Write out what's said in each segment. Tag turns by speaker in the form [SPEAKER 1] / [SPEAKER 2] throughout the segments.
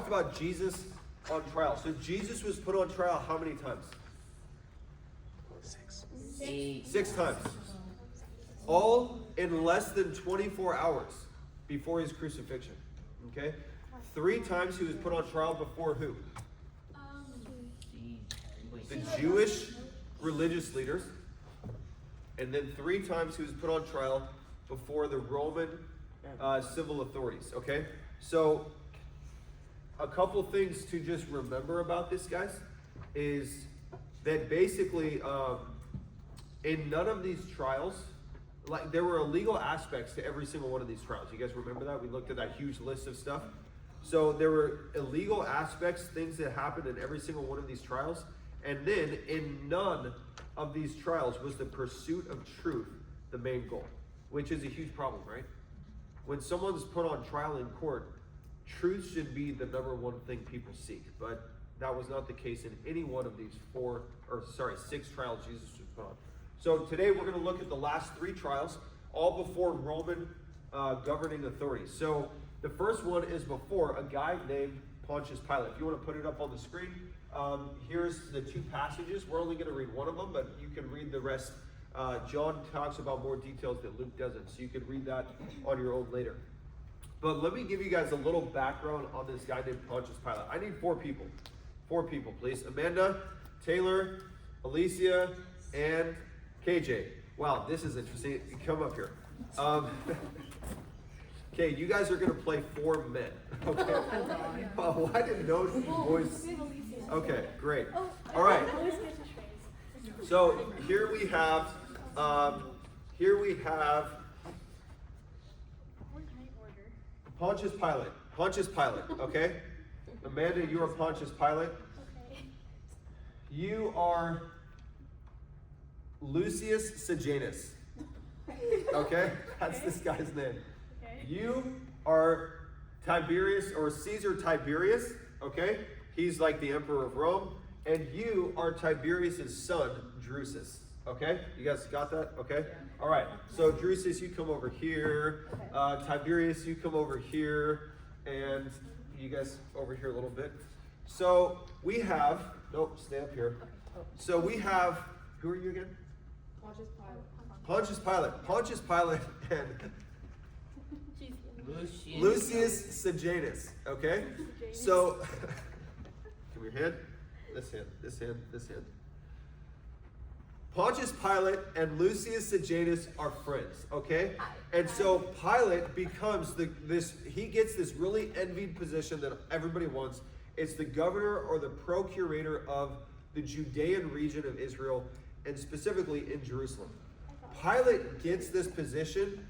[SPEAKER 1] talked about Jesus on trial. So Jesus was put on trial how many times? 6 times. All in less than 24 hours before his crucifixion. Okay? 3 times he was put on trial before who? The Jewish religious leaders. And then 3 times he was put on trial before the Roman civil authorities. Okay? So, a couple things to just remember about this, guys, is that basically in none of these trials, like, there were illegal aspects to every single one of these trials. You guys remember that? We looked at that huge list of stuff. So there were illegal aspects, things that happened in every single one of these trials. And then in none of these trials was the pursuit of truth the main goal, which is a huge problem, right? When someone's put on trial in court, truth should be the number one thing people seek. But that was not the case in any one of these 6 trials Jesus was put on. So today we're going to look at the last 3 trials, all before Roman governing authorities. So the first one is before a guy named Pontius Pilate. If you want to put it up on the screen, here's the 2 passages. We're only going to read one of them, but you can read the rest. John talks about more details that Luke doesn't, so you can read that on your own later. But let me give you guys a little background on this guy named Pontius Pilate. I need 4 people. 4 people, please. Amanda, Taylor, Alicia, and KJ. Wow, this is interesting. Come up here. Okay, you guys are going to play 4 men. Okay. Oh, I didn't know you boys. Okay, great. All right. So here we have. Pontius Pilate. Pontius Pilate. Okay. Amanda, you are Pontius Pilate.
[SPEAKER 2] Okay.
[SPEAKER 1] You are Lucius Sejanus. Okay? That's this guy's name.
[SPEAKER 2] Okay.
[SPEAKER 1] You are Tiberius, or Caesar Tiberius. Okay? He's like the emperor of Rome. And you are Tiberius' son, Drusus. Okay? You guys got that? Okay? All right. So Drusus, you come over here. Tiberius, you come over here. And you guys over here a little bit. So we have, nope, stay up here. So we have, who are you again? Pontius Pilate. Pontius Pilate and Lucius Sejanus. Okay? So, give me your hand. This hand, this hand, this hand. Pontius Pilate and Lucius Sejanus are friends, okay? And so Pilate becomes he gets this really envied position that everybody wants. It's the governor or the procurator of the Judean region of Israel, and specifically in Jerusalem. Pilate gets this position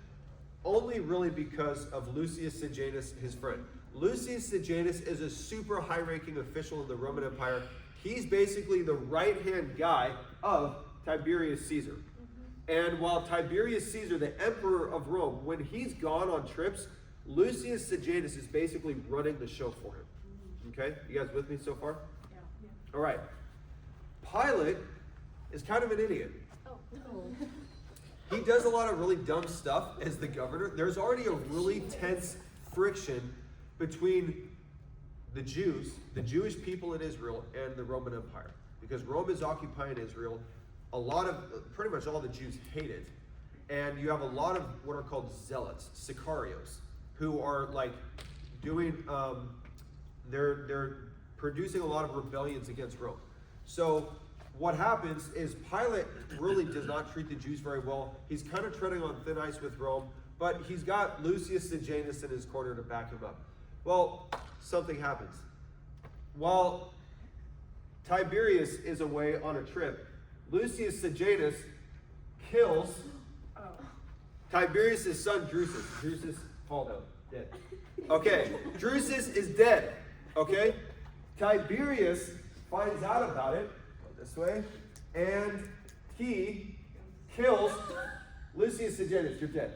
[SPEAKER 1] only really because of Lucius Sejanus, his friend. Lucius Sejanus is a super high-ranking official in the Roman Empire. He's basically the right-hand guy of Tiberius Caesar. And while Tiberius Caesar, the emperor of Rome, when he's gone on trips, Lucius Sejanus is basically running the show for him. Okay? You guys with me so far?
[SPEAKER 2] Yeah.
[SPEAKER 1] All right. Pilate is kind of an idiot. He does a lot of really dumb stuff as the governor. There's already a really tense friction between the Jews, the Jewish people in Israel, and the Roman Empire. Because Rome is occupying Israel. Pretty much all the Jews hate it. And you have a lot of what are called zealots, sicarios, who are like doing, they're producing a lot of rebellions against Rome. So what happens is Pilate really does not treat the Jews very well. He's kind of treading on thin ice with Rome, but he's got Lucius Sejanus in his corner to back him up. Well, something happens. While Tiberius is away on a trip, Lucius Sejanus kills Tiberius' son Drusus. Drusus fall down, dead. Okay, Drusus is dead. Okay? Tiberius finds out about it, go this way, and he kills Lucius Sejanus. You're dead.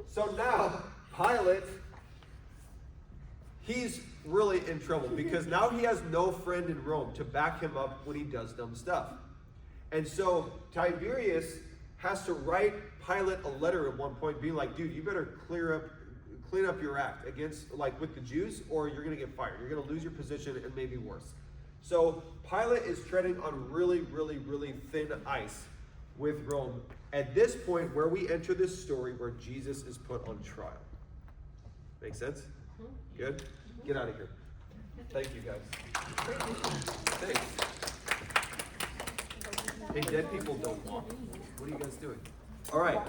[SPEAKER 1] So now, Pilate, he's really in trouble because now he has no friend in Rome to back him up when he does dumb stuff. And so Tiberius has to write Pilate a letter at one point being like, dude, you better clear clean up your act against, like with the Jews, or you're going to get fired. You're going to lose your position and maybe worse. So Pilate is treading on really, really, really thin ice with Rome at this point where we enter this story where Jesus is put on trial. Make sense? Good? Get out of here. Thank you, guys. Thanks. Hey, dead people don't walk. What are you guys doing? All right.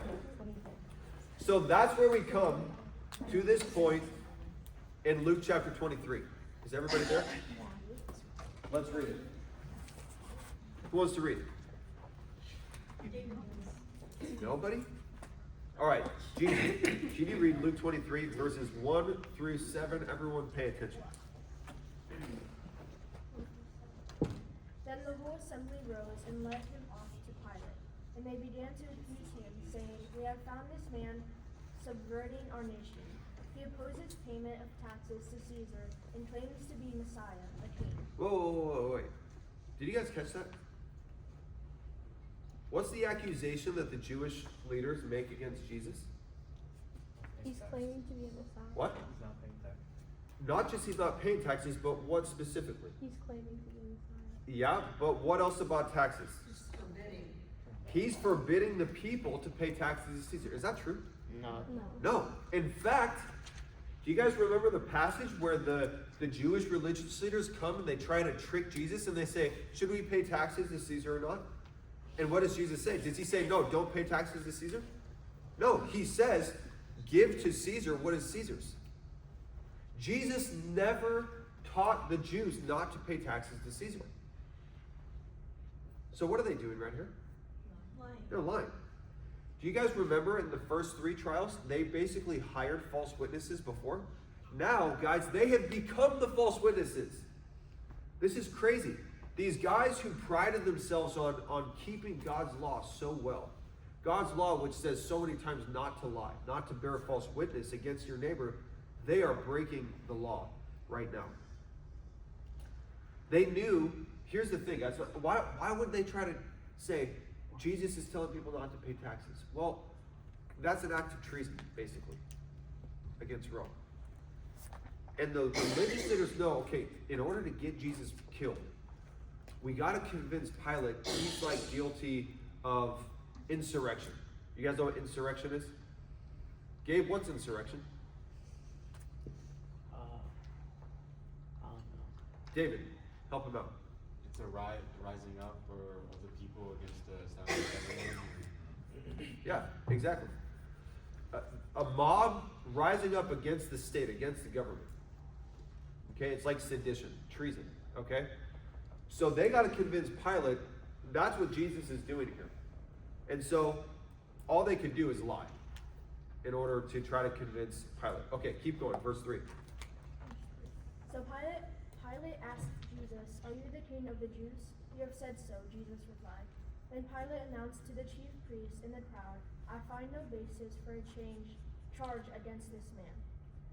[SPEAKER 1] So that's where we come to this point in Luke chapter 23. Is everybody there? Let's read it. Who wants to read? Nobody? All right. Gigi, can you read Luke 23, verses 1 through 7? Everyone pay attention.
[SPEAKER 2] Then the whole assembly rose and led him off to Pilate. And they began to accuse him, saying, "We have found this man subverting our nation. He opposes payment of taxes to Caesar and claims to be Messiah, a king."
[SPEAKER 1] Whoa, wait. Did you guys catch that? What's the accusation that the Jewish leaders make against Jesus?
[SPEAKER 2] He's claiming to be a Messiah.
[SPEAKER 1] What?
[SPEAKER 3] He's not paying tax.
[SPEAKER 1] Not just he's not paying taxes, but what specifically?
[SPEAKER 2] He's claiming to be Messiah.
[SPEAKER 1] Yeah, but what else about taxes? He's forbidding the people to pay taxes to Caesar. Is that true?
[SPEAKER 3] No.
[SPEAKER 1] No. In fact, do you guys remember the passage where the Jewish religious leaders come and they try to trick Jesus and they say, should we pay taxes to Caesar or not? And what does Jesus say? Does he say, no, don't pay taxes to Caesar? No, he says, give to Caesar what is Caesar's. Jesus never taught the Jews not to pay taxes to Caesar. So what are they doing right here?
[SPEAKER 2] Lying.
[SPEAKER 1] They're lying. Do you guys remember in the first 3 trials, they basically hired false witnesses before? Now, guys, they have become the false witnesses. This is crazy. These guys who prided themselves on keeping God's law so well, God's law which says so many times not to lie, not to bear false witness against your neighbor, they are breaking the law right now. They knew, here's the thing, guys, why would they try to say, Jesus is telling people not to pay taxes? Well, that's an act of treason, basically, against Rome. And the religious leaders know, okay, in order to get Jesus killed, we got to convince Pilate he's like guilty of insurrection. You guys know what insurrection is? Gabe, what's insurrection?
[SPEAKER 3] I don't know.
[SPEAKER 1] David, help him out.
[SPEAKER 4] It's a riot rising up of the people against the established government.
[SPEAKER 1] Yeah, exactly. A mob rising up against the state, against the government. Okay, it's like sedition, treason. Okay? So they got to convince Pilate that's what Jesus is doing here. And so all they could do is lie in order to try to convince Pilate. Okay, keep going. Verse 3.
[SPEAKER 2] So Pilate asked Jesus, "Are you the king of the Jews?" "You have said so," Jesus replied. Then Pilate announced to the chief priests and the crowd, "I find no basis for a charge against this man."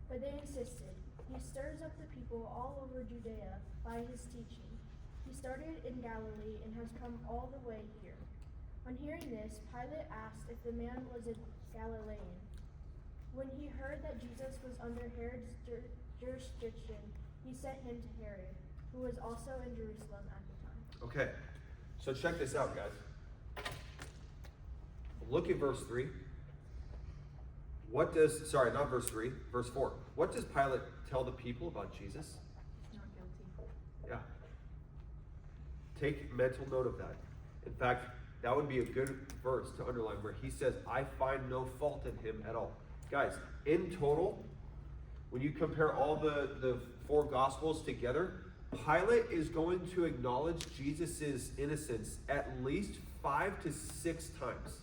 [SPEAKER 2] But they insisted, "He stirs up the people all over Judea by his teaching. He started in Galilee and has come all the way here." On hearing this, Pilate asked if the man was a Galilean. When he heard that Jesus was under Herod's jurisdiction, he sent him to Herod, who was also in Jerusalem at the time.
[SPEAKER 1] Okay, so check this out, guys. Look at verse 3. Not verse 3, verse 4. What does Pilate tell the people about Jesus?
[SPEAKER 2] Not guilty.
[SPEAKER 1] Yeah. Take mental note of that. In fact, that would be a good verse to underline where he says, I find no fault in him at all. Guys, in total, when you compare all the 4 Gospels together, Pilate is going to acknowledge Jesus' innocence at least 5 to 6 times.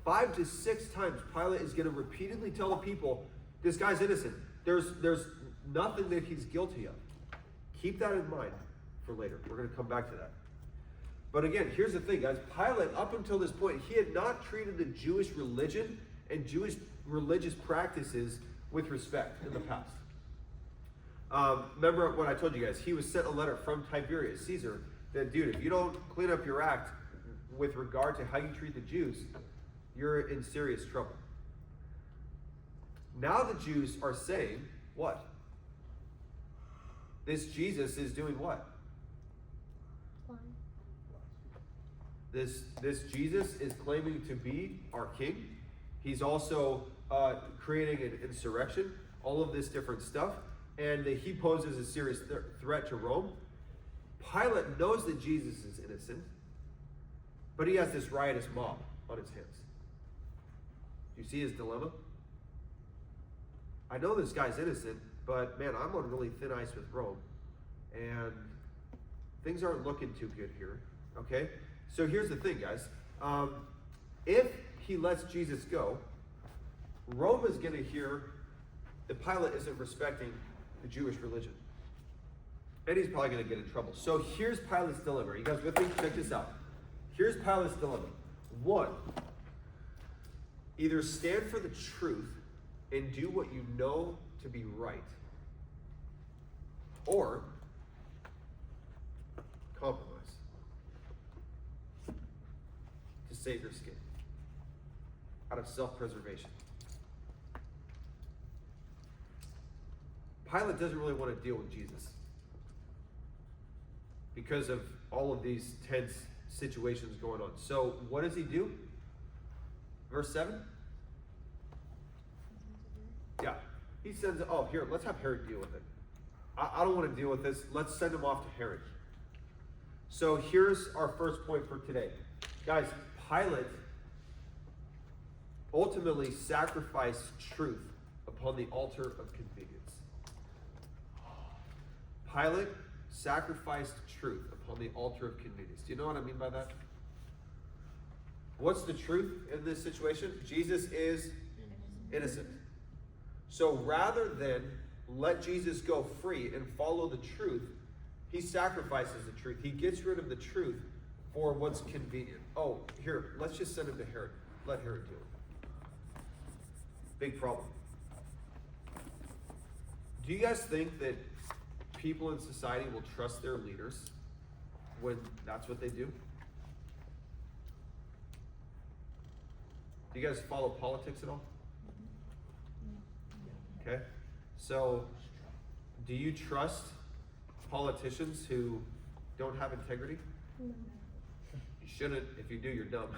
[SPEAKER 1] 5 to 6 times, Pilate is going to repeatedly tell the people, this guy's innocent. There's nothing that he's guilty of. Keep that in mind for later. We're going to come back to that. But again, here's the thing, guys. Pilate, up until this point, he had not treated the Jewish religion and Jewish religious practices with respect in the past. Remember what I told you guys? He was sent a letter from Tiberius Caesar that, dude, if you don't clean up your act with regard to how you treat the Jews, you're in serious trouble. Now the Jews are saying, what? This Jesus is doing what? This Jesus is claiming to be our king. He's also creating an insurrection, all of this different stuff, and he poses a serious threat to Rome. Pilate knows that Jesus is innocent, but he has this riotous mob on his hands. Do you see his dilemma? I know this guy's innocent, but man, I'm on really thin ice with Rome, and things aren't looking too good here, okay? So here's the thing, guys. If he lets Jesus go, Rome is going to hear that Pilate isn't respecting the Jewish religion. And he's probably going to get in trouble. So here's Pilate's dilemma. Are you guys with me? Check this out. Here's Pilate's dilemma. One, either stand for the truth and do what you know to be right, or compromise to save your skin out of self-preservation. Pilate doesn't really want to deal with Jesus because of all of these tense situations going on. So what does he do? Verse 7? Yeah. He sends, oh, here, let's have Herod deal with it. I don't want to deal with this. Let's send him off to Herod. So here's our first point for today. Guys, Pilate ultimately sacrificed truth upon the altar of convenience. Pilate sacrificed truth upon the altar of convenience. Do you know what I mean by that? What's the truth in this situation? Jesus is innocent. So rather than let Jesus go free and follow the truth, he sacrifices the truth. He gets rid of the truth for what's convenient. Oh, here, let's just send him to Herod. Let Herod do it. Big problem. Do you guys think that people in society will trust their leaders when that's what they do? Do you guys follow politics at all? Okay. So, do you trust politicians who don't have integrity?
[SPEAKER 2] No.
[SPEAKER 1] You shouldn't. If you do, you're dumb.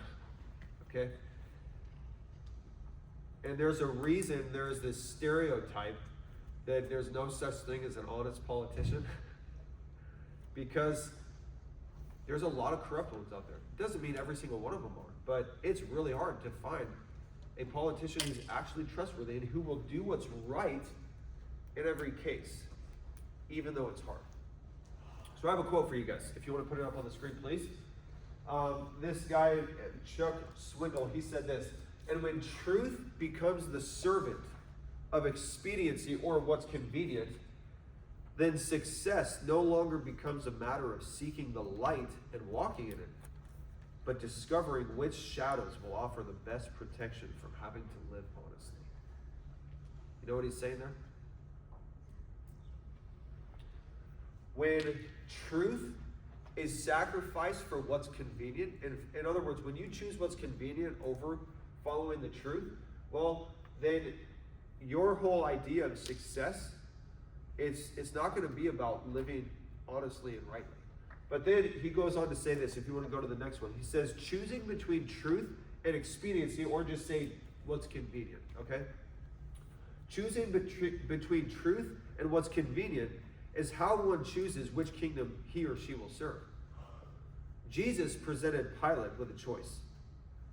[SPEAKER 1] Okay? And there's a reason there's this stereotype that there's no such thing as an honest politician. Because there's a lot of corrupt ones out there. It doesn't mean every single one of them are, but it's really hard to find a politician who's actually trustworthy and who will do what's right in every case, even though it's hard. So I have a quote for you guys. If you want to put it up on the screen, please. This guy, Chuck Swindoll, he said this: "And when truth becomes the servant of expediency or what's convenient, then success no longer becomes a matter of seeking the light and walking in it, but discovering which shadows will offer the best protection from having to live honestly." You know what he's saying there? When truth is sacrificed for what's convenient, and in other words, when you choose what's convenient over following the truth, well, then your whole idea of success, it's not going to be about living honestly and rightly. But then he goes on to say this, if you want to go to the next one. He says, choosing between truth and expediency, or just say what's convenient, okay? Choosing between truth and what's convenient is how one chooses which kingdom he or she will serve. Jesus presented Pilate with a choice.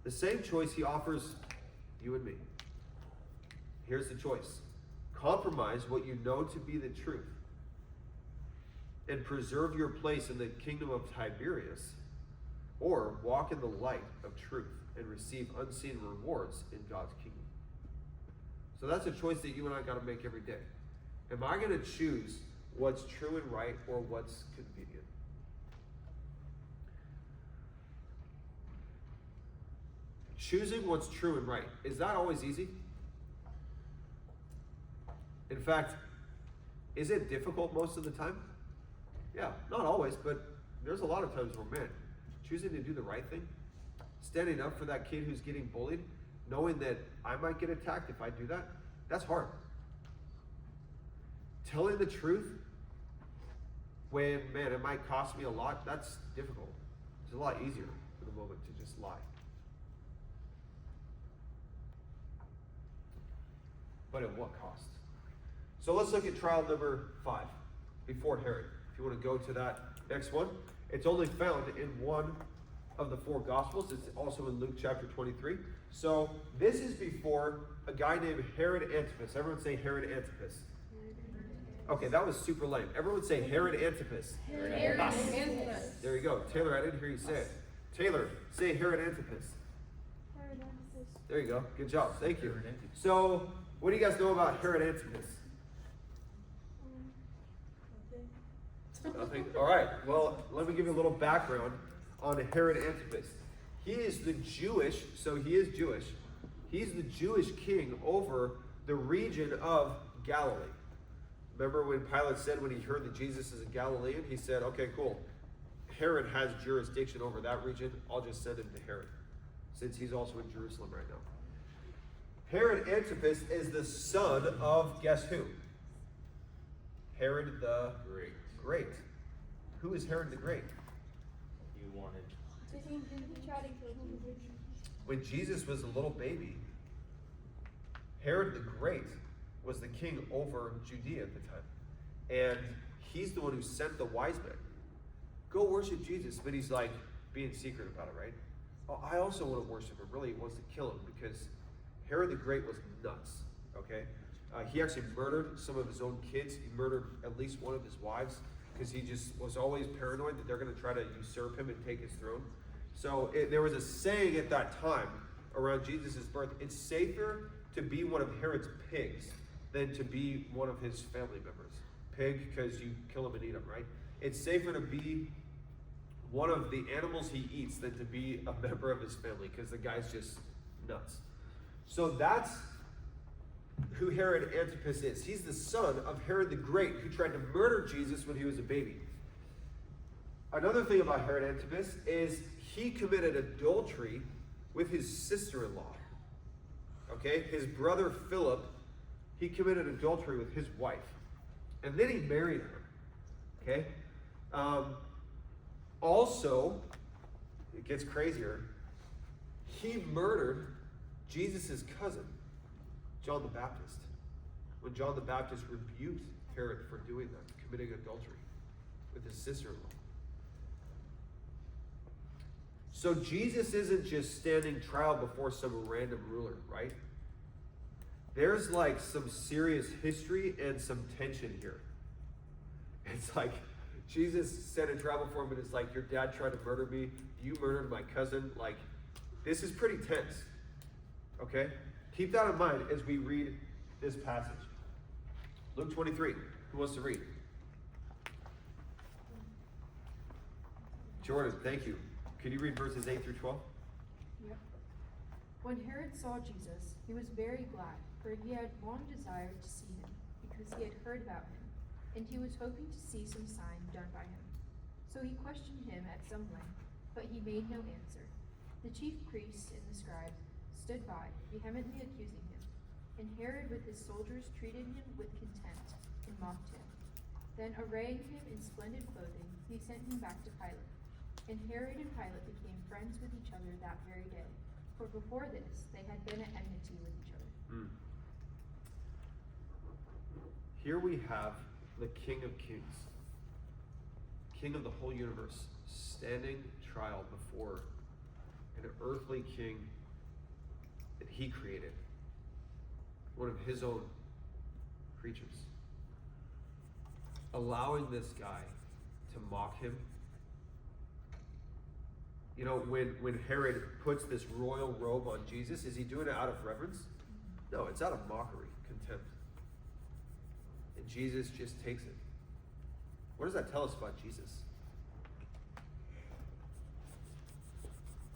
[SPEAKER 1] The same choice he offers you and me. Here's the choice. Compromise what you know to be the truth and preserve your place in the kingdom of Tiberius, or walk in the light of truth and receive unseen rewards in God's kingdom. So that's a choice that you and I got to make every day. Am I going to choose what's true and right, or what's convenient? Choosing what's true and right, is that always easy? In fact, is it difficult most of the time? Yeah, not always, but there's a lot of times where, man, choosing to do the right thing, standing up for that kid who's getting bullied, knowing that I might get attacked if I do that, That's hard. Telling the truth when, man, it might cost me a lot, that's difficult. It's a lot easier for the moment to just lie. But at what cost? So let's look at trial number 5, before Herod. If you want to go to that next one, it's only found in one of the 4 Gospels. It's also in Luke chapter 23. So this is before a guy named Herod Antipas. Everyone say Herod Antipas. Okay, that was super lame. Everyone say Herod Antipas.
[SPEAKER 2] Herod Antipas.
[SPEAKER 1] There you go. Taylor, I didn't hear you say it. Taylor, say Herod Antipas.
[SPEAKER 2] Herod Antipas.
[SPEAKER 1] There you go. Good job. Thank you. So, what do you guys know about Herod Antipas? Nothing? All right. Well, let me give you a little background on Herod Antipas. He is the Jewish, so he is Jewish. He's the Jewish king over the region of Galilee. Remember when Pilate said when he heard that Jesus is a Galilean, he said, okay, cool. Herod has jurisdiction over that region. I'll just send him to Herod, since he's also in Jerusalem right now. Herod Antipas is the son of, guess who? Herod the Great. Who is Herod the Great?
[SPEAKER 3] You wanted.
[SPEAKER 2] Didn't he try to kill him?
[SPEAKER 1] When Jesus was a little baby, Herod the Great was the king over Judea at the time. And he's the one who sent the wise men. Go worship Jesus. But he's like being secret about it, right? Oh, I also want to worship him. Really, he wants to kill him because Herod the Great was nuts, okay? He actually murdered some of his own kids. He murdered at least one of his wives because he just was always paranoid that they're going to try to usurp him and take his throne. So there was a saying at that time around Jesus' birth, it's safer to be one of Herod's pigs than to be one of his family members. Pig, because you kill him and eat him, right? It's safer to be one of the animals he eats than to be a member of his family, because the guy's just nuts. So that's who Herod Antipas is. He's the son of Herod the Great, who tried to murder Jesus when he was a baby. Another thing about Herod Antipas is he committed adultery with his sister-in-law. Okay? His brother Philip, he committed adultery with his wife. And then he married her. Okay? Also, it gets crazier. He murdered Jesus' cousin, John the Baptist. When John the Baptist rebuked Herod for doing that, committing adultery with his sister-in-law. So Jesus isn't just standing trial before some random ruler, right? There's like some serious history and some tension here. It's like Jesus said in trial before him, and it's like, your dad tried to murder me, you murdered my cousin. Like, this is pretty tense. Okay? Keep that in mind as we read this passage. Luke 23. Who wants to read? Jordan, thank you. Can you read verses 8 through 12?
[SPEAKER 5] Yep. When Herod saw Jesus, he was very glad, for he had long desired to see him, because he had heard about him, and he was hoping to see some sign done by him. So he questioned him at some length, but he made no answer. The chief priests and the scribes stood by, vehemently accusing him, and Herod with his soldiers treated him with contempt and mocked him. Then, arraying him in splendid clothing, he sent him back to Pilate. And Herod and Pilate became friends with each other that very day, for before this they had been at enmity with each other.
[SPEAKER 1] Here we have the King of Kings, King of the whole universe, standing trial before an earthly king that he created, one of his own creatures, allowing this guy to mock him. You know, when Herod puts this royal robe on Jesus, is he doing it out of reverence? No, it's out of mockery, contempt. And Jesus just takes it. What does that tell us about Jesus?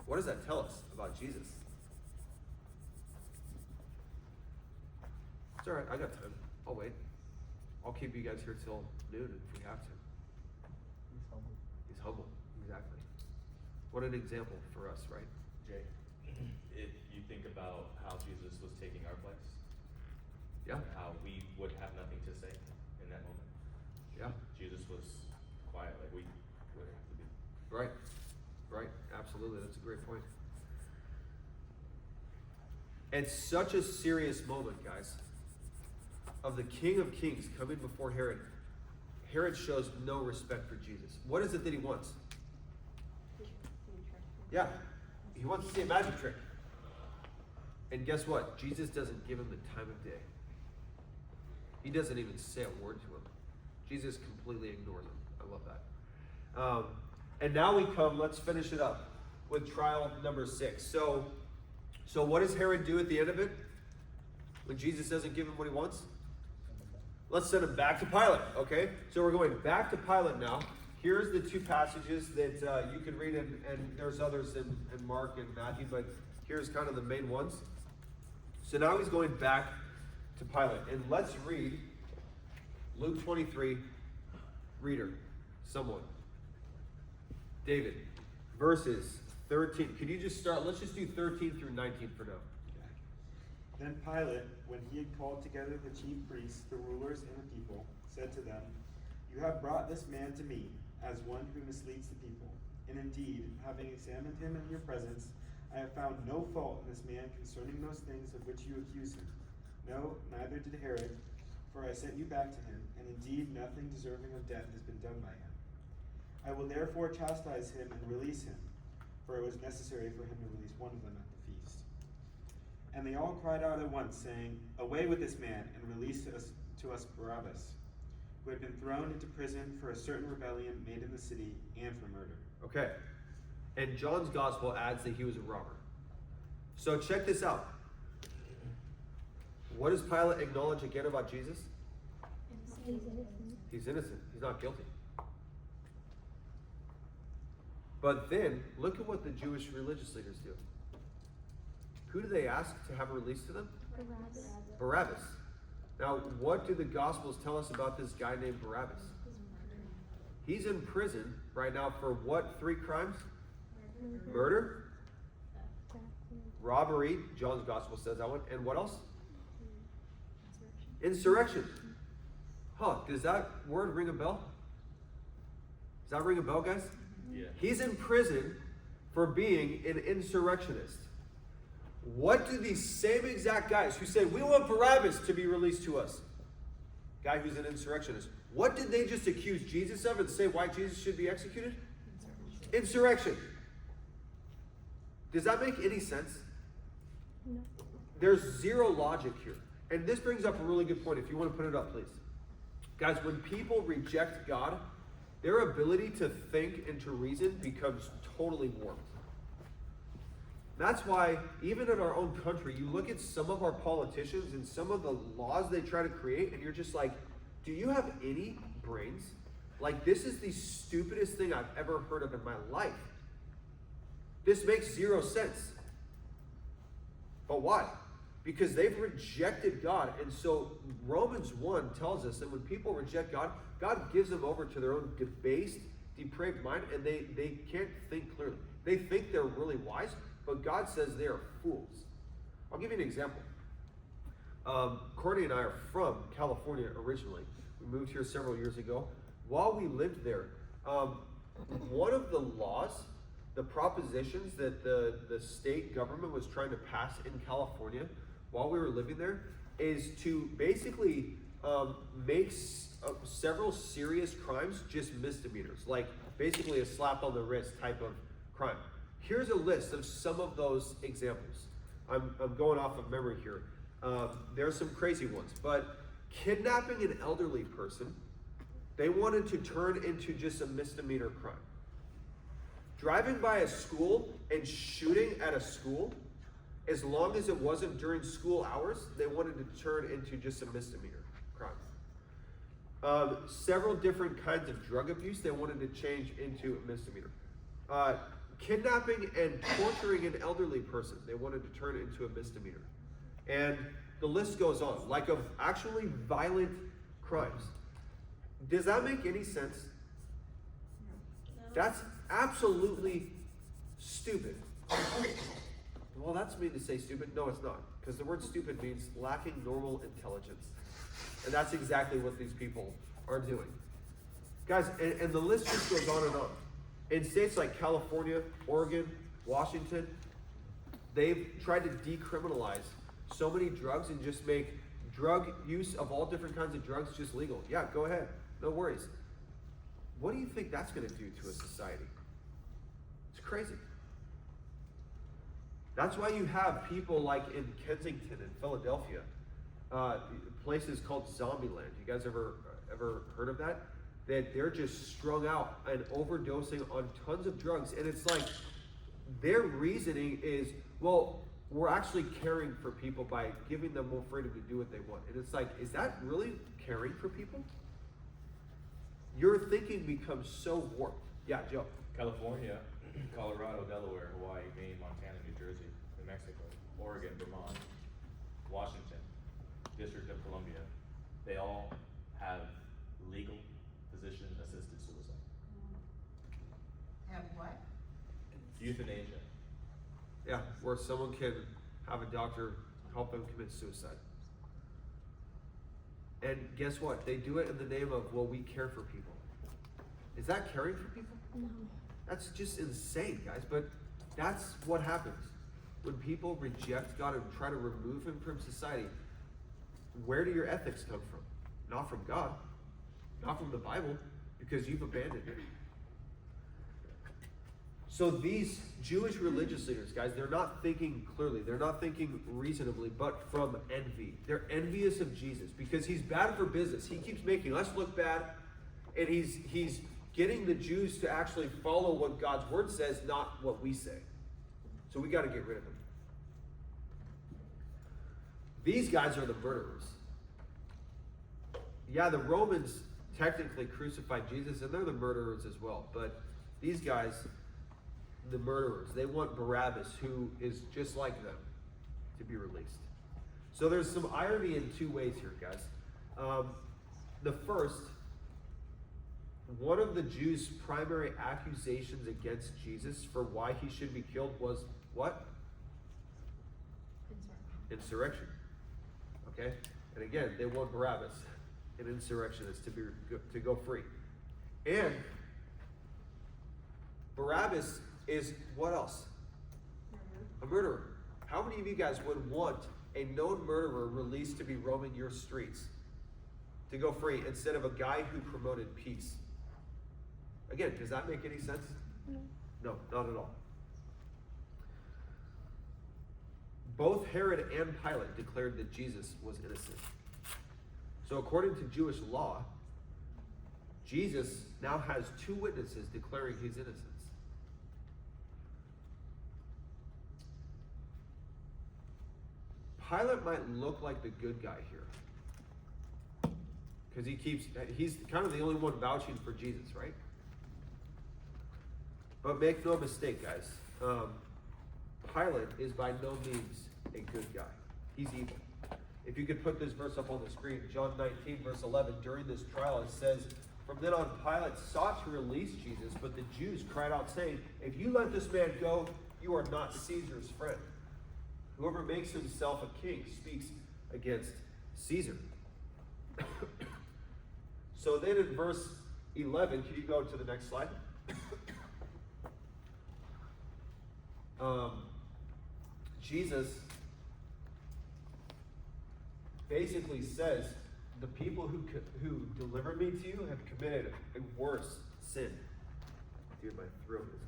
[SPEAKER 1] What does that tell us about Jesus? It's all right, I got time. I'll wait. I'll keep you guys here till noon if we have to.
[SPEAKER 3] He's humble.
[SPEAKER 1] He's humble, exactly. What an example for us, right?
[SPEAKER 4] Jay, if you think about how Jesus was taking our place,
[SPEAKER 1] Yeah.
[SPEAKER 3] How we would have nothing to say in that moment.
[SPEAKER 1] Yeah.
[SPEAKER 3] Jesus was quiet, like we would have to be.
[SPEAKER 1] Right. Right. Absolutely. That's a great point. It's such a serious moment, guys, of the King of Kings coming before Herod. Herod shows no respect for Jesus. What is it that he wants? Yeah, he wants to see a magic trick. And guess what? Jesus doesn't give him the time of day. He doesn't even say a word to him. Jesus completely ignores him. I love that. And now we come, let's finish it up with trial number 6. So what does Herod do at the end of it? When Jesus doesn't give him what he wants? Let's send him back to Pilate, okay? So we're going back to Pilate now. Here's the 2 passages that you can read, and there's others in Mark and Matthew, but here's kind of the main ones. So now he's going back to Pilate. And let's read Luke 23. Reader, someone. David, verses 13. Could you just start? Let's just do 13 through 19 for now.
[SPEAKER 6] Then Pilate, when he had called together the chief priests, the rulers, and the people, said to them, "You have brought this man to me as one who misleads the people. And indeed, having examined him in your presence, I have found no fault in this man concerning those things of which you accuse him. No, neither did Herod, for I sent you back to him, and indeed nothing deserving of death has been done by him. I will therefore chastise him and release him, for it was necessary for him to release one of them at the feast." And they all cried out at once, saying, "Away with this man, and release to us Barabbas, who had been thrown into prison for a certain rebellion made in the city, and for murder."
[SPEAKER 1] Okay. And John's gospel adds that he was a robber. So check this out. What does Pilate acknowledge again about Jesus? He's innocent. He's not guilty. But then, look at what the Jewish religious leaders do. Who do they ask to have released to them? Barabbas. Now, what do the Gospels tell us about this guy named Barabbas? He's in prison right now for what 3 crimes? Murder, robbery, John's Gospel says that one, and what else? Insurrection. Huh, does that word ring a bell? Does that ring a bell, guys?
[SPEAKER 3] Yeah.
[SPEAKER 1] He's in prison for being an insurrectionist. What do these same exact guys who say, "We want Barabbas to be released to us," guy who's an insurrectionist, what did they just accuse Jesus of and say why Jesus should be executed? Insurrection. Does that make any sense?
[SPEAKER 2] No.
[SPEAKER 1] There's zero logic here. And this brings up a really good point. If you want to put it up, please. Guys, when people reject God, their ability to think and to reason becomes totally warped. That's why, even in our own country, you look at some of our politicians and some of the laws they try to create, and you're just like, do you have any brains? Like, this is the stupidest thing I've ever heard of in my life. This makes zero sense. But why? Because they've rejected God. And so Romans 1 tells us that when people reject God, God gives them over to their own debased, depraved mind, and they can't think clearly. They think they're really wise, but God says they are fools. I'll give you an example. Courtney and I are from California originally. We moved here several years ago. While we lived there, one of the laws, the propositions that the state government was trying to pass in California while we were living there is to basically make several serious crimes just misdemeanors, like basically a slap on the wrist type of crime. Here's a list of some of those examples. I'm going off of memory here. There are some crazy ones, but kidnapping an elderly person, they wanted to turn into just a misdemeanor crime. Driving by a school and shooting at a school, as long as it wasn't during school hours, they wanted to turn into just a misdemeanor crime. Several different kinds of drug abuse they wanted to change into a misdemeanor. Kidnapping and torturing an elderly person, they wanted to turn into a misdemeanor. And the list goes on, like of actually violent crimes. Does that make any sense? That's absolutely stupid. Well, that's mean to say stupid. No, it's not. because the word stupid means lacking normal intelligence. And that's exactly what these people are doing. Guys, and the list just goes on and on. In states like California, Oregon, Washington, they've tried to decriminalize so many drugs and just make drug use of all different kinds of drugs just legal. Yeah, go ahead. No worries. What do you think that's going to do to a society? It's crazy. That's why you have people like in Kensington and Philadelphia, places called Zombieland. You guys ever heard of that? That they're just strung out and overdosing on tons of drugs, and it's like their reasoning is, well, we're actually caring for people by giving them more freedom to do what they want. And it's like, is that really caring for people? Your thinking becomes so warped. Yeah, Joe.
[SPEAKER 3] California, Colorado, Delaware, Hawaii, Maine, Montana, New Jersey, New Mexico, Oregon, Vermont, Washington, District of Columbia, they all have legal physician-assisted suicide.
[SPEAKER 7] Have what?
[SPEAKER 3] Euthanasia.
[SPEAKER 1] Yeah, where someone can have a doctor help them commit suicide. And guess what? They do it in the name of, well, we care for people. Is that caring for people?
[SPEAKER 2] No.
[SPEAKER 1] That's just insane, guys. But that's what happens when people reject God and try to remove him from society. Where do your ethics come from? Not from God, not from the Bible, because you've abandoned it. So these Jewish religious leaders, guys, they're not thinking clearly. They're not thinking reasonably, but from envy. They're envious of Jesus because he's bad for business. He keeps making us look bad, and he's getting the Jews to actually follow what God's word says, not what we say. So we got to get rid of him. These guys are the murderers. Yeah, the Romans technically crucified Jesus, and they're the murderers as well. But these guys, the murderers, they want Barabbas, who is just like them, to be released. So there's some irony in two ways here, guys. The first, one of the Jews' primary accusations against Jesus for why he should be killed was what? Insurrection. Okay? And again, they want Barabbas, an insurrectionist, to go free. And Barabbas is what else? A murderer. How many of you guys would want a known murderer released to be roaming your streets, to go free, instead of a guy who promoted peace? Again, does that make any sense? No, not at all. Both Herod and Pilate declared that Jesus was innocent. So according to Jewish law, Jesus now has two witnesses declaring his innocence. Pilate might look like the good guy here, because he's kind of the only one vouching for Jesus, right? But make no mistake, guys, Pilate is by no means a good guy. He's evil. If you could put this verse up on the screen, John 19, verse 11, during this trial, it says, "From then on, Pilate sought to release Jesus, but the Jews cried out, saying, 'If you let this man go, you are not Caesar's friend. Whoever makes himself a king speaks against Caesar.'" So then in verse 11, can you go to the next slide? Jesus basically says, the people who delivered me to you have committed a worse sin. Dude, my throat is,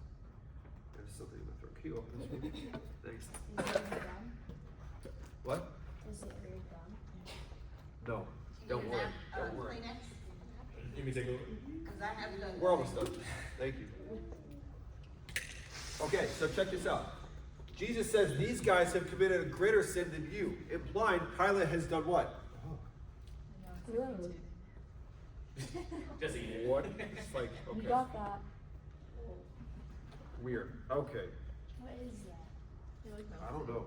[SPEAKER 1] there's something in my throat. Can you open this for me? Thanks.
[SPEAKER 2] Is it very dumb?
[SPEAKER 1] What?
[SPEAKER 2] Is it very dumb?
[SPEAKER 1] No, don't worry. Don't worry.
[SPEAKER 3] You mean take over?
[SPEAKER 7] Because I haven't done.
[SPEAKER 1] We're almost done. Thank you. Okay, so check this out. Jesus says these guys have committed a greater sin than you, implying Pilate has done what?
[SPEAKER 3] Just eat it.
[SPEAKER 1] What? It's like,
[SPEAKER 2] You
[SPEAKER 1] okay.
[SPEAKER 2] got that.
[SPEAKER 1] Weird. Okay.
[SPEAKER 2] What is that?
[SPEAKER 1] I don't know.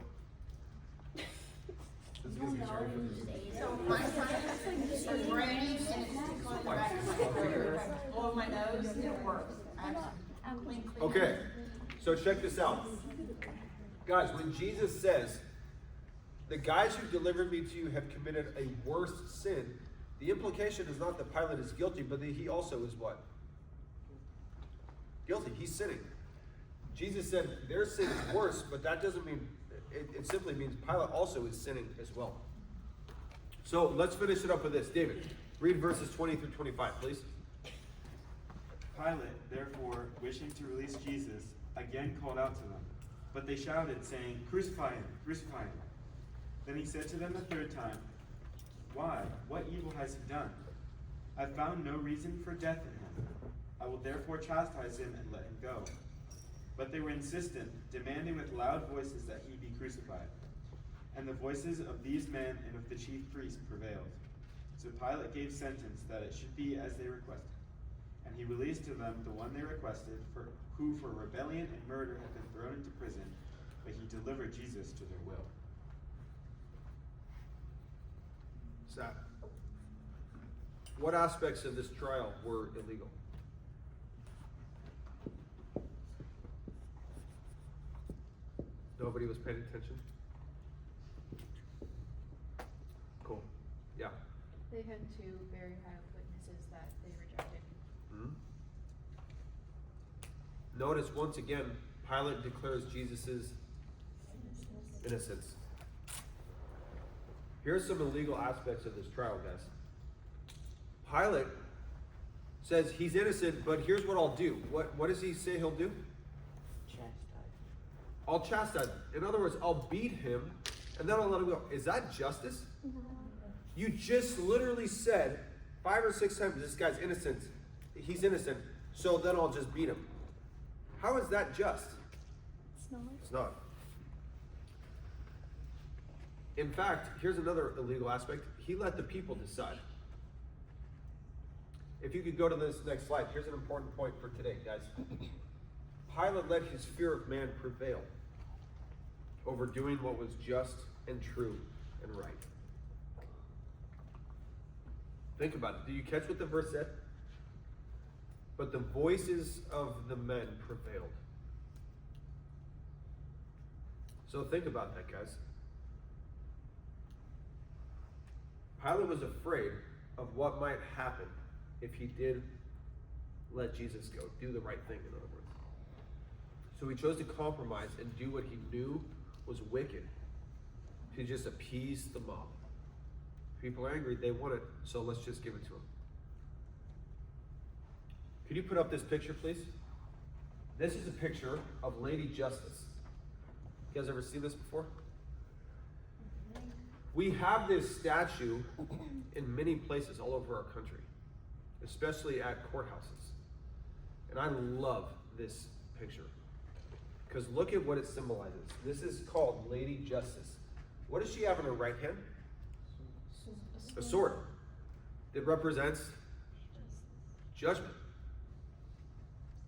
[SPEAKER 1] This is gonna be very confusing.
[SPEAKER 7] So my sinus is raining and it's tickling the back of my throat. Blowing my nose, it works. I'm clean.
[SPEAKER 1] Okay, so check this out. Guys, when Jesus says, the guys who delivered me to you have committed a worse sin, the implication is not that Pilate is guilty, but that he also is what? Guilty. He's sinning. Jesus said their sin is worse, but that doesn't mean, it simply means Pilate also is sinning as well. So let's finish it up with this. David, read verses 20 through 25, please.
[SPEAKER 6] Pilate, therefore, wishing to release Jesus, again called out to them. But they shouted, saying, Crucify him, crucify him. Then he said to them the third time, Why? What evil has he done? I found no reason for death in him. I will therefore chastise him and let him go. But they were insistent, demanding with loud voices that he be crucified. And the voices of these men and of the chief priests prevailed. So Pilate gave sentence that it should be as they requested. And he released to them the one they requested, who for rebellion and murder had been thrown into prison, but he delivered Jesus to their will.
[SPEAKER 1] Sad. What aspects of this trial were illegal? Nobody was paying attention? Cool. Yeah.
[SPEAKER 5] They had two very high witnesses that they rejected.
[SPEAKER 1] Hmm? Notice once again, Pilate declares Jesus' innocence. Here's some illegal aspects of this trial, guys. Pilate says he's innocent, but here's what I'll do. What does he say he'll do? I'll chastise him. In other words, I'll beat him, and then I'll let him go. Is that justice? You just literally said 5 or 6 times, this guy's innocent. He's innocent, so then I'll just beat him. How is that just?
[SPEAKER 2] It's not.
[SPEAKER 1] It's not. In fact, here's another illegal aspect. He let the people decide. If you could go to this next slide, here's an important point for today, guys. Pilate let his fear of man prevail over doing what was just and true and right. Think about it. Do you catch what the verse said? But the voices of the men prevailed. So think about that, guys. Pilate was afraid of what might happen if he did let Jesus go, do the right thing, in other words. So he chose to compromise and do what he knew was wicked, to just appease the mob. People are angry, they want it, so let's just give it to them. Could you put up this picture, please? This is a picture of Lady Justice. You guys ever seen this before? We have this statue in many places all over our country, especially at courthouses. And I love this picture, because look at what it symbolizes. This is called Lady Justice. What does she have in her right hand? A sword that represents judgment.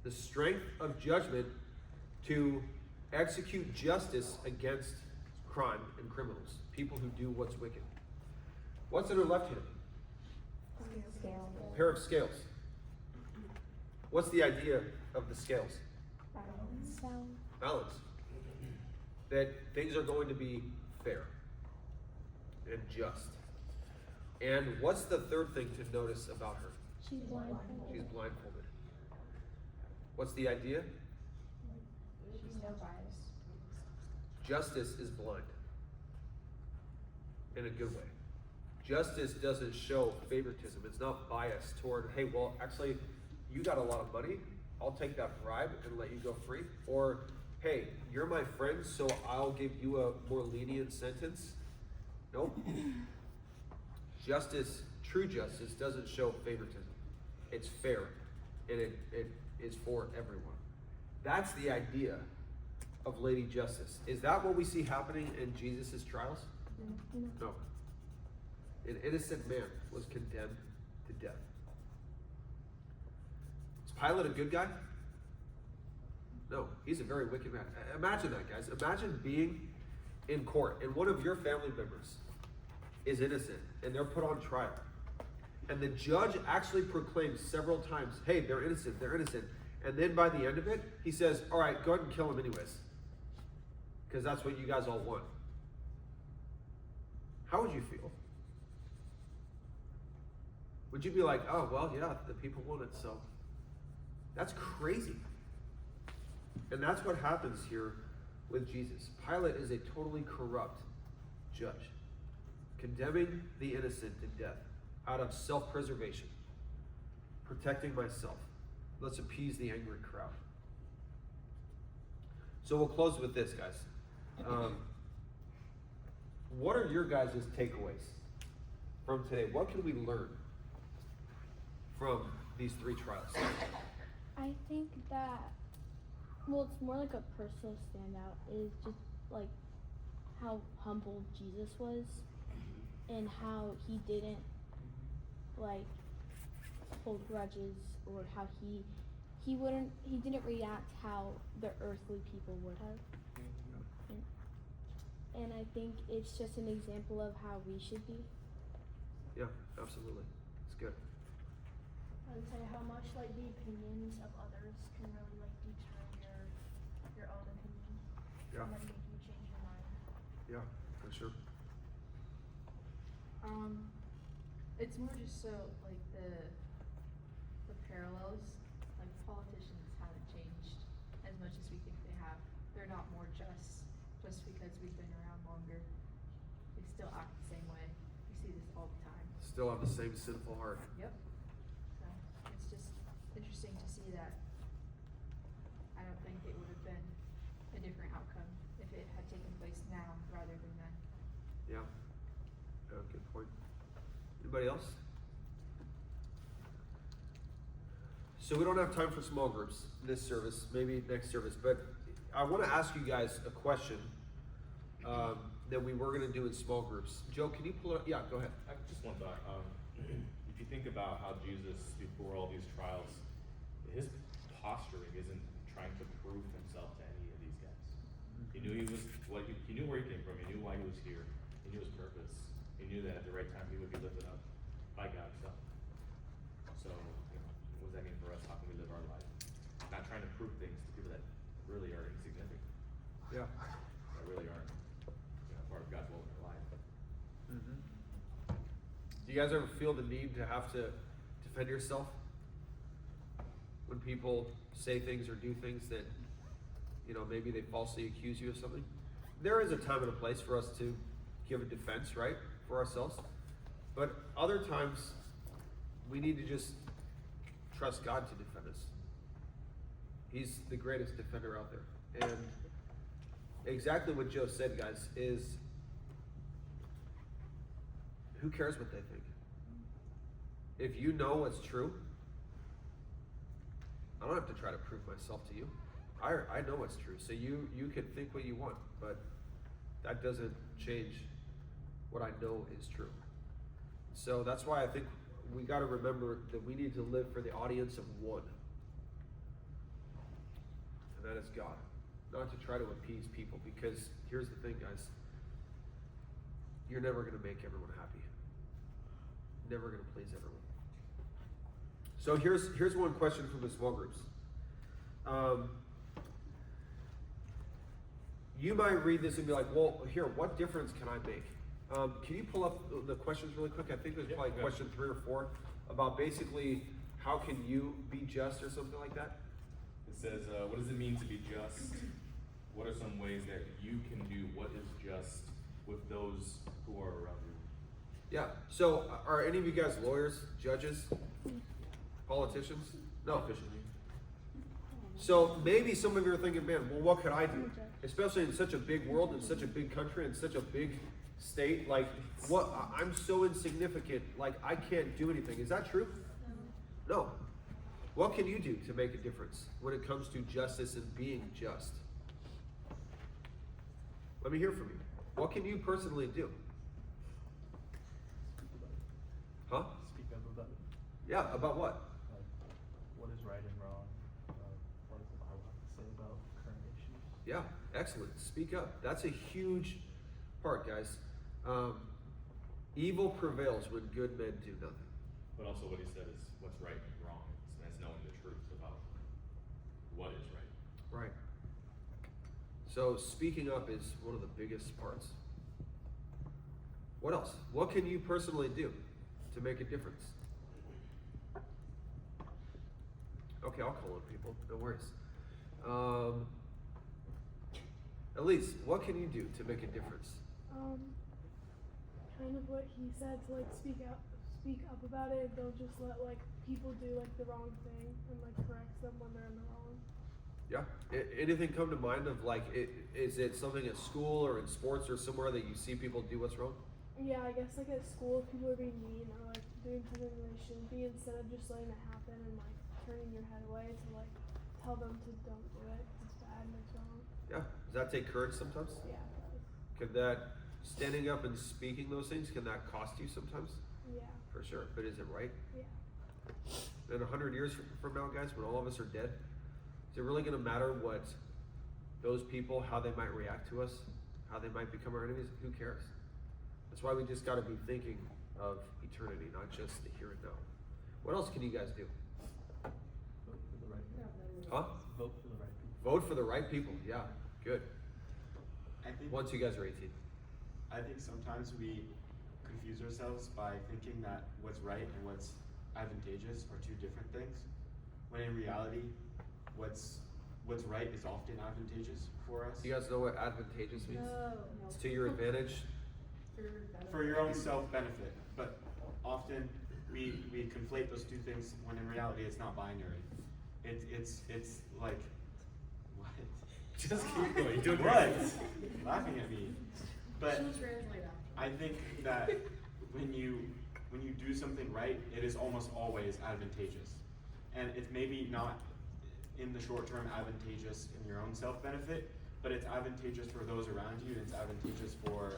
[SPEAKER 1] The strength of judgment to execute justice against crime and criminals, people who do what's wicked. What's in her left hand? A pair of scales. What's the idea of the scales? Balance. That things are going to be fair and just. And what's the third thing to notice about her?
[SPEAKER 2] She's blindfolded.
[SPEAKER 1] She's blindfolded. What's the idea?
[SPEAKER 5] She's no bias.
[SPEAKER 1] Justice is blind. In a good way. Justice doesn't show favoritism. It's not biased toward, hey, well, actually, you got a lot of money. I'll take that bribe and let you go free. Or, hey, you're my friend, so I'll give you a more lenient sentence. Nope. Justice, true justice, doesn't show favoritism. It's fair, and it is for everyone. That's the idea of Lady Justice. Is that what we see happening in Jesus' trials? No. An innocent man was condemned to death. Is Pilate a good guy? No, he's a very wicked man. Imagine that, guys. Imagine being in court and one of your family members is innocent and they're put on trial. And the judge actually proclaims several times, hey, they're innocent, they're innocent. And then by the end of it, he says, all right, go ahead and kill him anyways. Because that's what you guys all want. how would you feel? Would you be like, oh, well, yeah, the people want it, so. That's crazy. And that's what happens here with Jesus. Pilate is a totally corrupt judge, condemning the innocent to death out of self-preservation, protecting myself. Let's appease the angry crowd. So we'll close with this, guys. What are your guys' takeaways from today? What can we learn from these 3 trials?
[SPEAKER 2] I think that, well, it's more like a personal standout, is just like how humble Jesus was and how he didn't like hold grudges, or how he didn't react how the earthly people would have. And I think it's just an example of how we should be.
[SPEAKER 1] Yeah, absolutely. It's good.
[SPEAKER 2] I would say how much like the opinions of others can really like deter your own opinion.
[SPEAKER 1] Yeah.
[SPEAKER 2] And like make you change your mind.
[SPEAKER 1] Yeah, for sure.
[SPEAKER 5] It's more just so like the parallels, like politicians haven't changed as much as we think they have. They're not more just because we've been around longer. They still act the same way. We see this all the time.
[SPEAKER 1] Still have the same sinful heart.
[SPEAKER 5] Yep. So it's just interesting to see that. I don't think it would have been a different outcome if it had taken place now rather than then.
[SPEAKER 1] Yeah. Yeah, good point. Anybody else? So we don't have time for small groups this service, maybe next service, but I want to ask you guys a question that we were going to do in small groups. Joe, can you pull it up? Yeah, go ahead.
[SPEAKER 3] I just one thought. If you think about how Jesus, before all these trials, his posturing isn't trying to prove himself to any of these guys. He knew he knew where he came from. He knew why he was here. He knew his purpose. He knew that at the right time he would be lifted up by God himself. So, what does that mean for us? How can we live our life? Not trying to prove things to people that really are insignificant,
[SPEAKER 1] Yeah.
[SPEAKER 3] that really aren't part of God's will in their life.
[SPEAKER 1] Mm-hmm. Do you guys ever feel the need to have to defend yourself when people say things or do things that, maybe they falsely accuse you of something? There is a time and a place for us to give a defense, right, for ourselves. But other times, we need to just trust God to defend us. He's the greatest defender out there. And exactly what Joe said, guys, is who cares what they think? If you know what's true, I don't have to try to prove myself to you. I know what's true. So you can think what you want, but that doesn't change what I know is true. So that's why I think we got to remember that we need to live for the audience of one. And that is God. Not to try to appease people, because here's the thing, guys. You're never going to make everyone happy. Never going to please everyone. So here's one question from the small groups. You might read this and be like, well, here, what difference can I make? Can you pull up the questions really quick? I think there's probably question 3 or 4 about basically how can you be just or something like that?
[SPEAKER 3] It says, what does it mean to be just? What are some ways that you can do what is just with those who are around you?
[SPEAKER 1] Yeah. So are any of you guys lawyers, judges, politicians? No.
[SPEAKER 3] Officially.
[SPEAKER 1] So maybe some of you are thinking, man, well, what could I do? Especially in such a big world, in such a big country, in such a big state. Like, what? I'm so insignificant. Like, I can't do anything. Is that true? No. What can you do to make a difference when it comes to justice and being just? Let me hear from you. What can you personally do? Huh?
[SPEAKER 8] Speak up about it.
[SPEAKER 1] Yeah, about what?
[SPEAKER 8] Like, what is right and wrong? What does the Bible have to say about current issues?
[SPEAKER 1] Yeah, excellent. Speak up. That's a huge part, guys. Evil prevails when good men do nothing.
[SPEAKER 3] But also what he said is what's right and wrong. And that's knowing the truth about what is right.
[SPEAKER 1] Right. So speaking up is one of the biggest parts. What else? What can you personally do to make a difference? Okay, I'll call on people. No worries. Elise, what can you do to make a difference?
[SPEAKER 9] Kind of what he said, to like speak up about it. Don't just let like people do like the wrong thing and like correct them when they're in the wrong.
[SPEAKER 1] Yeah. Anything come to mind of like, is it something at school or in sports or somewhere that you see people do what's wrong?
[SPEAKER 9] Yeah, I guess like at school, if people are being mean or like doing something they shouldn't be, instead of just letting it happen and like turning your head away, to like tell them to don't do it. It's bad and it's wrong.
[SPEAKER 1] Yeah. Does that take courage sometimes?
[SPEAKER 9] Yeah.
[SPEAKER 1] Could that, standing up and speaking those things, can that cost you sometimes?
[SPEAKER 9] Yeah.
[SPEAKER 1] For sure. But is it right?
[SPEAKER 9] Yeah.
[SPEAKER 1] In 100 years from now, guys, when all of us are dead, is it really going to matter what those people, how they might react to us, how they might become our enemies? Who cares? That's why we just got to be thinking of eternity, not just the here and now. What else can you guys do?
[SPEAKER 8] Vote for the right people.
[SPEAKER 1] Huh?
[SPEAKER 8] Vote for the right people.
[SPEAKER 1] Vote for the right people. Yeah, good.
[SPEAKER 6] I think
[SPEAKER 1] Once you guys are 18.
[SPEAKER 6] I think sometimes we confuse ourselves by thinking that what's right and what's advantageous are two different things, when in reality, what's right is often advantageous for us.
[SPEAKER 1] Do you guys know what advantageous means?
[SPEAKER 7] No.
[SPEAKER 1] It's to your advantage.
[SPEAKER 6] For your own self-benefit, but often we conflate those two things when in reality it's not binary. It's like, what?
[SPEAKER 3] Just keep going. You're doing
[SPEAKER 6] What?
[SPEAKER 3] great.
[SPEAKER 6] Laughing at me. But I think that when you do something right, it is almost always advantageous. And it's maybe not in the short term advantageous in your own self-benefit, but it's advantageous for those around you, and it's advantageous for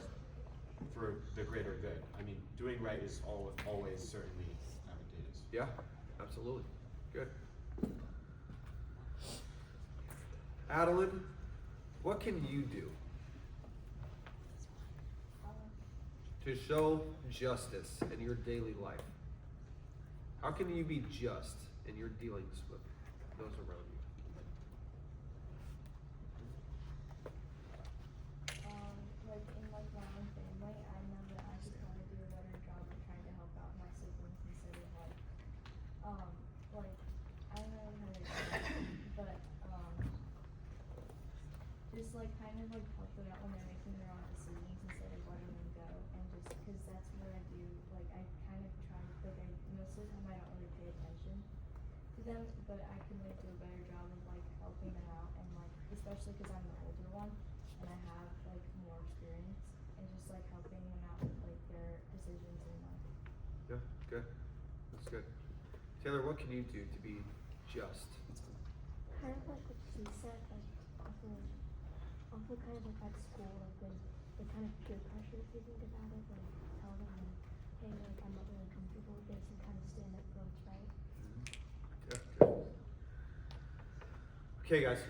[SPEAKER 6] the greater good. I mean, doing right is always certainly advantageous.
[SPEAKER 1] Yeah, absolutely. Good. Adeline, what can you do to show justice in your daily life? How can you be just in your dealings with those around you?
[SPEAKER 2] Like in like my own family, I know that I just want to do a better job of trying to help out my siblings instead of like I don't know how to explain it, but just like kind of like help them out when they're making their own decisions instead of letting them go, and just because that's what I do. Like I kind of try, like I most of the time I don't really pay attention to them, but I can like do a better job of like helping them out, and like especially because I'm the older one and I have like more experience, and just like helping them out with like their decisions in life.
[SPEAKER 1] Yeah, good. That's good. Taylor, what can you do to be just?
[SPEAKER 2] Kind of like what she said, like also kind of like at school, like when the kind of peer pressure, if you think about it, like tell them like, hey, like I'm not really comfortable with this, and kind of stand up for what's right.
[SPEAKER 1] Yeah, good. Okay, guys.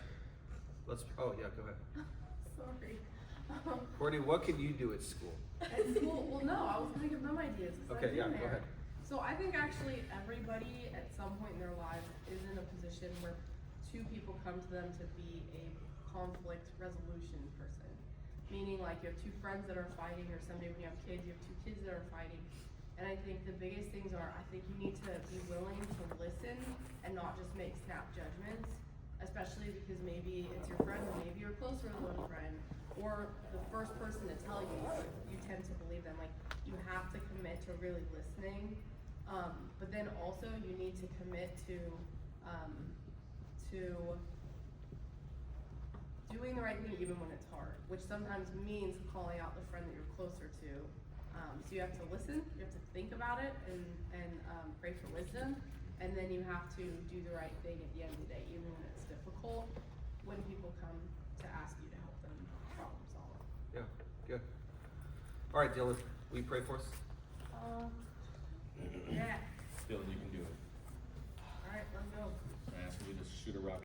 [SPEAKER 1] Oh yeah, go ahead.
[SPEAKER 10] Sorry.
[SPEAKER 1] Courtney, what can you do at school?
[SPEAKER 10] At school, well, no, I was gonna give them ideas. 'Cause
[SPEAKER 1] Okay,
[SPEAKER 10] I've
[SPEAKER 1] yeah,
[SPEAKER 10] been
[SPEAKER 1] go
[SPEAKER 10] there.
[SPEAKER 1] ahead.
[SPEAKER 10] So I think actually everybody at some point in their lives is in a position where two people come to them to be a conflict resolution person. Meaning like you have two friends that are fighting, or someday when you have kids, you have two kids that are fighting. And I think the biggest things are, I think you need to be willing to listen and not just make snap judgments, especially because maybe it's your friend, or maybe you're closer to one friend, or the first person to tell you, you tend to believe them. Like, you have to commit to really listening, but then also you need to commit to doing the right thing even when it's hard, which sometimes means calling out the friend that you're closer to. So you have to listen, you have to think about it, and pray for wisdom, and then you have to do the right thing at the end of the day, even when it's difficult, when people come to ask you to help them problem solve.
[SPEAKER 1] Yeah, good. All right, Dylan, will you pray for us?
[SPEAKER 10] Yeah,
[SPEAKER 3] Dylan, you can do it.
[SPEAKER 10] alright, let's go.
[SPEAKER 3] I ask you to shoot a rock